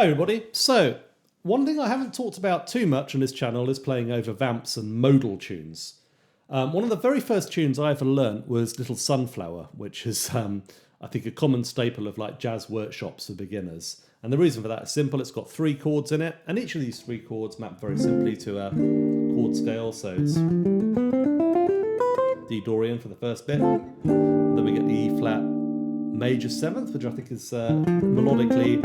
Hi everybody. So, one thing I haven't talked about too much on this channel is playing over vamps and modal tunes. One of the very first tunes I ever learnt was Little Sunflower, which is, I think, a common staple of like jazz workshops for beginners. And the reason for that is simple. It's got 3 chords in it, and each of these 3 chords map very simply to a chord scale. So it's D Dorian for the first bit. Then we get the E flat major 7th, which I think is melodically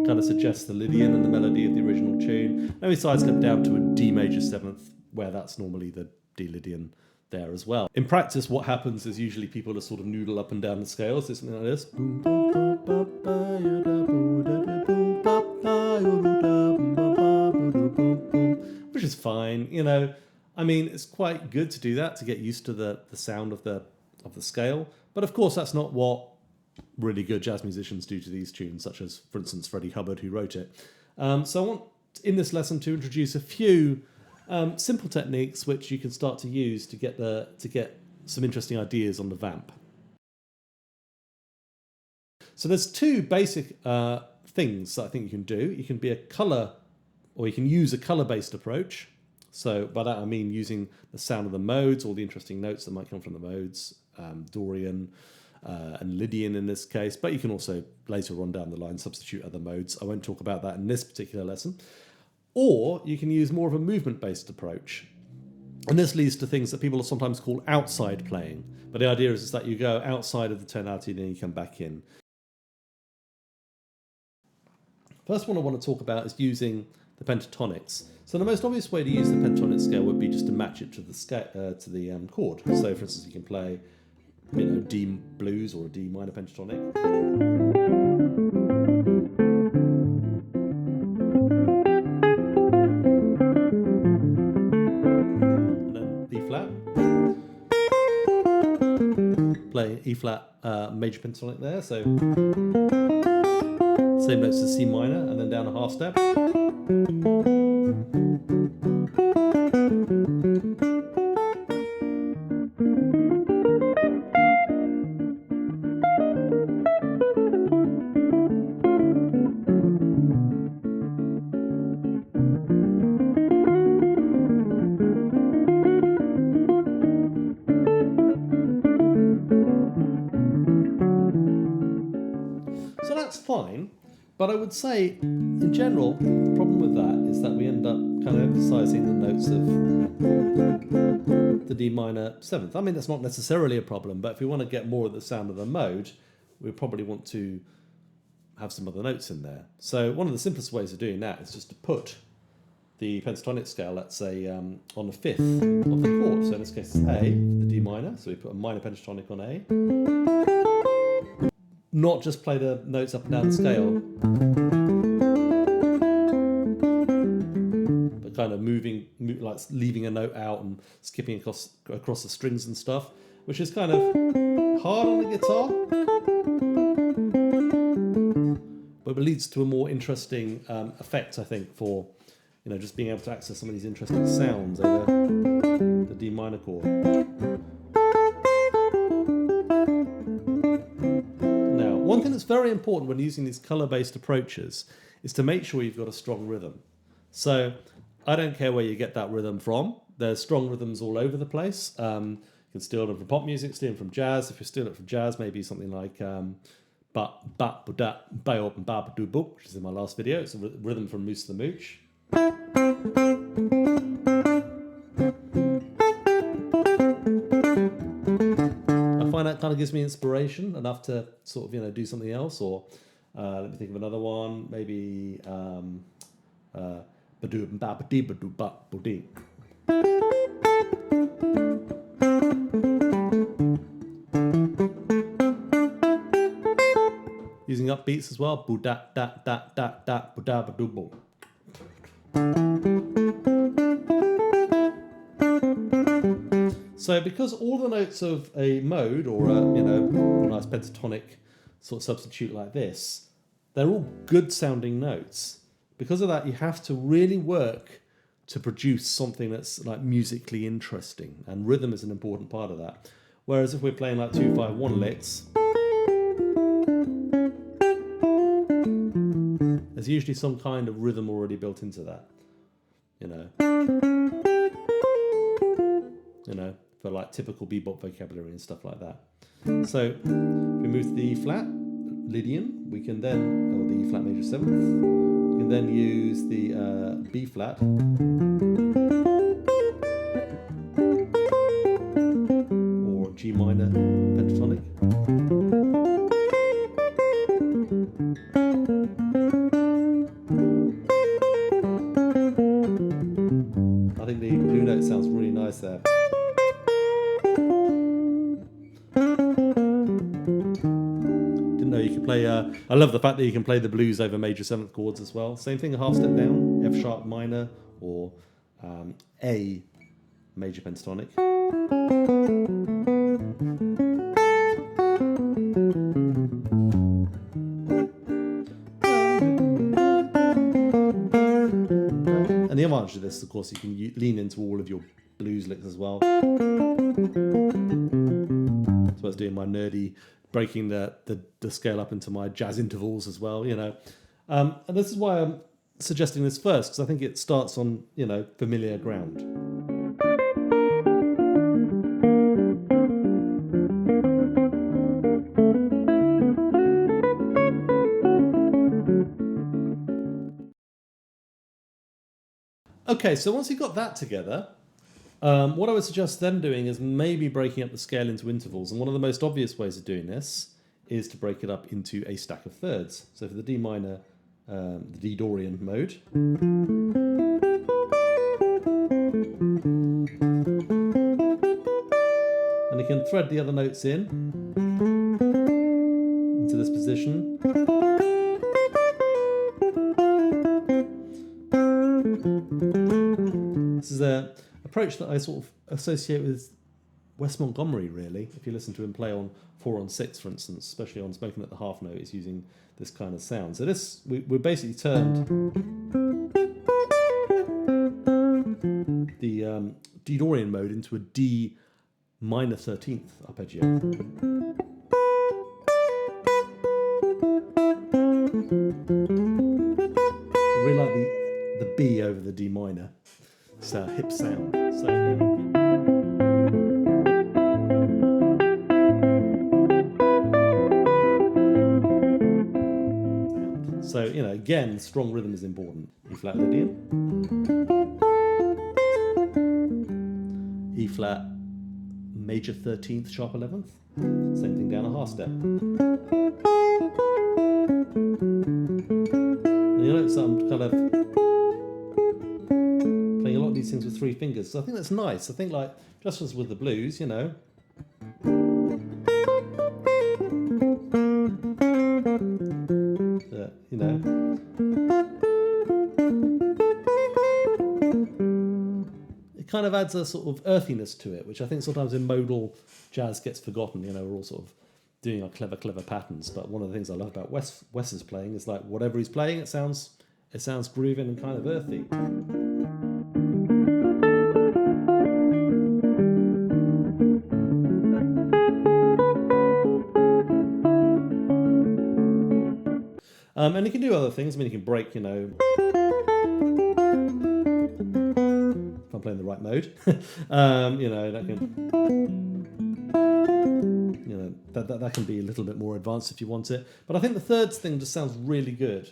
kind of suggests the Lydian and the melody of the original tune. Then we sidestep down to a D major 7th, where that's normally the D Lydian there as well. In practice, what happens is usually people just sort of noodle up and down the scales. It's something like this. Which is fine, you know. I mean, it's quite good to do that, to get used to the sound of the scale. But of course, that's not what really good jazz musicians do to these tunes, such as, for instance, Freddie Hubbard, who wrote it. So I want, in this lesson, to introduce a few simple techniques which you can start to use to get some interesting ideas on the vamp. So there's 2 basic things that I think you can do. You can be a color, or you can use a color-based approach. So by that I mean using the sound of the modes, all the interesting notes that might come from the modes, Dorian and Lydian in this case, but you can also later on down the line substitute other modes. I won't talk about that in this particular lesson. Or you can use more of a movement-based approach. And this leads to things that people sometimes call outside playing. But the idea is that you go outside of the tonality and then you come back in. First one I want to talk about is using the Pentatonix. So the most obvious way to use the pentatonic scale would be just to match it to the chord. So for instance, you can play, you know, D blues or a D minor pentatonic. And then E flat. Play E flat major pentatonic there. So same notes as C minor, and then down a half step. So that's fine, but I would say, in general, the problem with that is that we end up kind of emphasizing the notes of the D minor 7th. I mean, that's not necessarily a problem, but if we want to get more of the sound of the mode, we probably want to have some other notes in there. So one of the simplest ways of doing that is just to put the pentatonic scale, let's say, on a 5th of the chord. So in this case, it's A, the D minor. So we put a minor pentatonic on A. Not just play the notes up and down the scale, but kind of like leaving a note out and skipping across the strings and stuff, which is kind of hard on the guitar, but it leads to a more interesting effect, I think, for, you know, just being able to access some of these interesting sounds over the D minor chord. One thing that's very important when using these color-based approaches is to make sure you've got a strong rhythm. So I don't care where you get that rhythm from. There's strong rhythms all over the place. You can steal them from pop music, steal them from jazz. If you're stealing it from jazz, maybe something like ba ba ba da ba ba ba do boop, which is in my last video. It's a rhythm from Moose the Mooch. I find that kind of gives me inspiration enough to sort of, you know, do something else. Or let me think of another one. Maybe ba-doo ba ba dee ba doo ba bo dee. Using upbeats as well. Boo da da da da da boo da ba doo bo. So because all the notes of a mode or a, you know, a nice pentatonic sort of substitute like this, they're all good sounding notes. Because of that, you have to really work to produce something that's like musically interesting, and rhythm is an important part of that. Whereas if we're playing like 2-5-1 licks, There's usually some kind of rhythm already built into that, you know, for like typical bebop vocabulary and stuff like that. So if we move to the E flat, Lydian, we can then, or the E flat major 7th, we can then use the B flat, or G minor pentatonic. I think the blue note sounds really nice there. Didn't know you could play, I love the fact that you can play the blues over major 7th chords as well. Same thing, a half step down, F sharp minor, or A major pentatonic. And the advantage of this, of course, you can lean into all of your blues licks as well. So I was doing my nerdy, breaking the scale up into my jazz intervals as well, you know. And this is why I'm suggesting this first, because I think it starts on, you know, familiar ground. Okay, so once you've got that together, what I would suggest then doing is maybe breaking up the scale into intervals. And one of the most obvious ways of doing this is to break it up into a stack of thirds. So for the D minor, the D Dorian mode, and you can thread the other notes in into this position. This is an approach that I sort of associate with Wes Montgomery, really. If you listen to him play on 4-on-6, for instance, especially on Smoking at the Half Note, he's using this kind of sound. So this, we basically turned the D Dorian mode into a D minor 13th arpeggio. I really like the B over the D minor. It's a hip sound. So, you know, again, strong rhythm is important. E flat Lydian, E flat major 13th sharp 11th, same thing down a half step. And you notice I'm kind of playing a lot of these things with 3 fingers, so I think that's nice. I think, like, just as with the blues, you know, you know, it kind of adds a sort of earthiness to it, which I think sometimes in modal jazz gets forgotten. You know, we're all sort of doing our clever patterns, but one of the things I love about Wes's playing is, like, whatever he's playing, it sounds grooving and kind of earthy. And you can do other things. I mean, you can break, you know, if I'm playing the right mode, you know, that can, you know, that can be a little bit more advanced if you want it. But I think the third thing just sounds really good.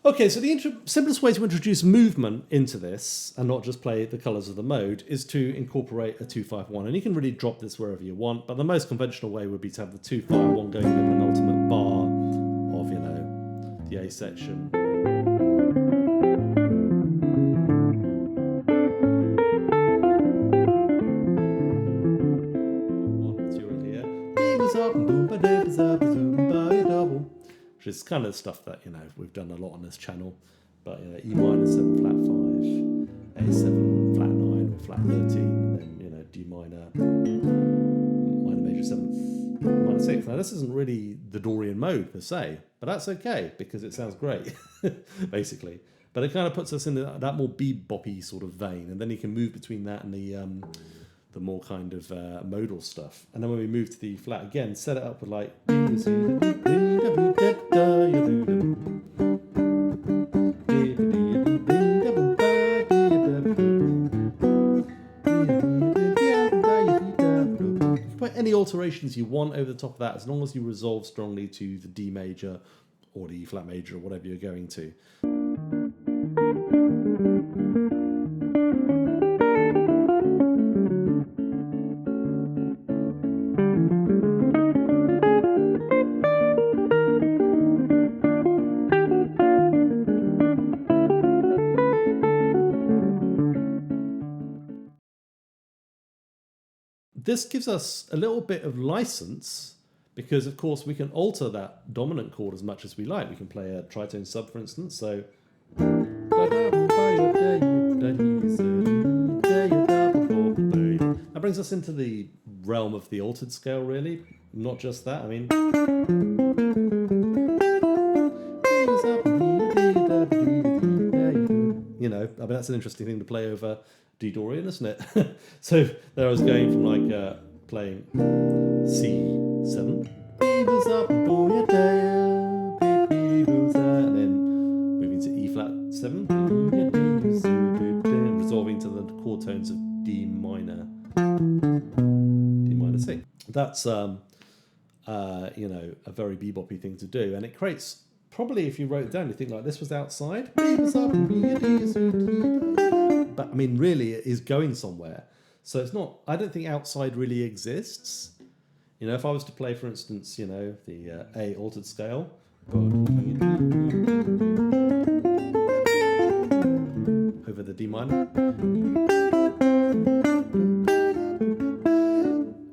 Okay, so the simplest way to introduce movement into this, and not just play the colours of the mode, is to incorporate a 2-5-1. And you can really drop this wherever you want, but the most conventional way would be to have the 2-5-1 going in the penultimate bar of, you know, the A section. Which is kind of stuff that, you know, we've done a lot on this channel. But, you know, E minor 7 flat 5, A7 flat 9 or flat 13, and then, you know, D minor major 7th, minor 6. Now, this isn't really the Dorian mode per se, but that's okay because it sounds great, basically. But it kind of puts us in that more bebop-y sort of vein, and then you can move between that and the more kind of modal stuff. And then when we move to the flat again, set it up with like, alterations you want over the top of that, as long as you resolve strongly to the D major or the E flat major or whatever you're going to. This gives us a little bit of license because, of course, we can alter that dominant chord as much as we like. We can play a tritone sub, for instance. So that brings us into the realm of the altered scale, really. Not just that. I mean, you know, I mean, that's an interesting thing to play over D Dorian, isn't it? So there I was going from like playing C7, and then moving to E flat 7, and resolving to the chord tones of D minor C. That's you know, a very beboppy thing to do, and it creates, probably if you wrote it down, you think like this was outside. But I mean, really, it is going somewhere. So it's not, I don't think outside really exists. You know, if I was to play, for instance, you know, the A altered scale, over the D minor,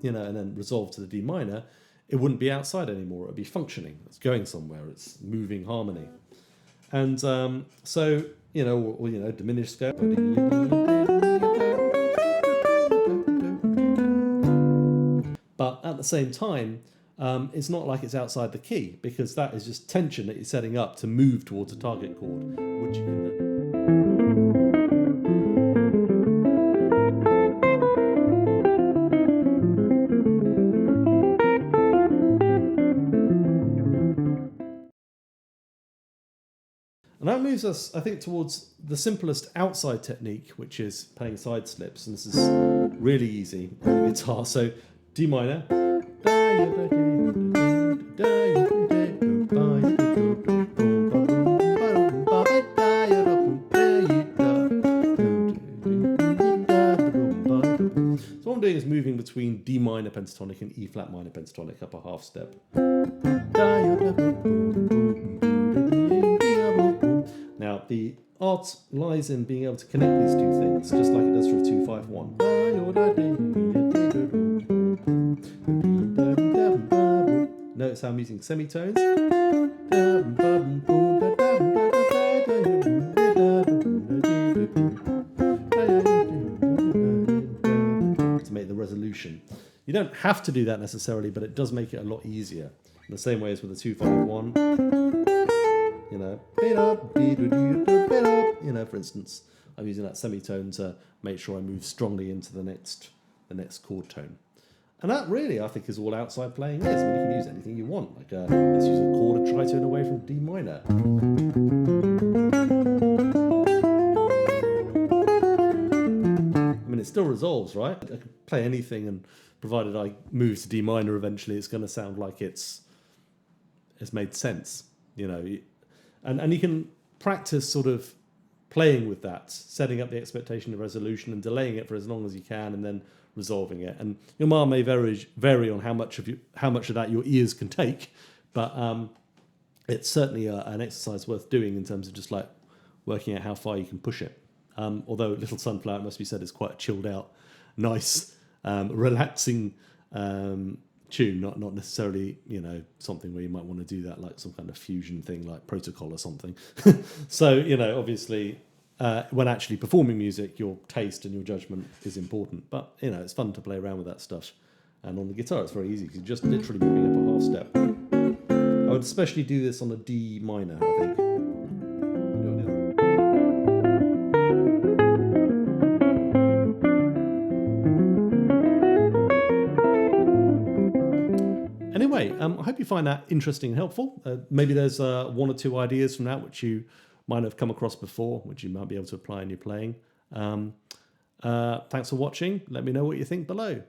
you know, and then resolve to the D minor, it wouldn't be outside anymore. It would be functioning. It's going somewhere. It's moving harmony. And so, you know, or you know, diminished scale. But at the same time, it's not like it's outside the key, because that is just tension that you're setting up to move towards a target chord, which you can then. And that moves us, I think, towards the simplest outside technique, which is playing side slips. And this is really easy on the guitar. So D minor. So what I'm doing is moving between D minor pentatonic and E flat minor pentatonic up a half step. Now, the art lies in being able to connect these two things, just like it does for a 2-5-1. Notice how I'm using semitones. To make the resolution. You don't have to do that necessarily, but it does make it a lot easier. In the same way as with a 2-5-1. You know, for instance, I'm using that semitone to make sure I move strongly into the next chord tone. And that really, I think, is all outside playing is. I mean, you can use anything you want. Like, let's use a chord, a tritone away from D minor. I mean, it still resolves, right? I can play anything, and provided I move to D minor eventually, it's going to sound like it's made sense, you know. And you can practice sort of playing with that, setting up the expectation of resolution and delaying it for as long as you can, and then resolving it. And your mark may vary on how much of that your ears can take, but it's certainly an exercise worth doing in terms of just like working out how far you can push it. Although Little Sunflower, it must be said, is quite a chilled out, nice, relaxing tune, not necessarily, you know, something where you might want to do that like some kind of fusion thing like Protocol or something. So, you know, obviously when actually performing music, your taste and your judgment is important, but you know, it's fun to play around with that stuff. And on the guitar it's very easy because you're just literally moving up a half step. I would especially do this on a D minor, I think. Anyway, I hope you find that interesting and helpful. Maybe there's one or two ideas from that which you might have come across before, which you might be able to apply in your playing. Thanks for watching. Let me know what you think below.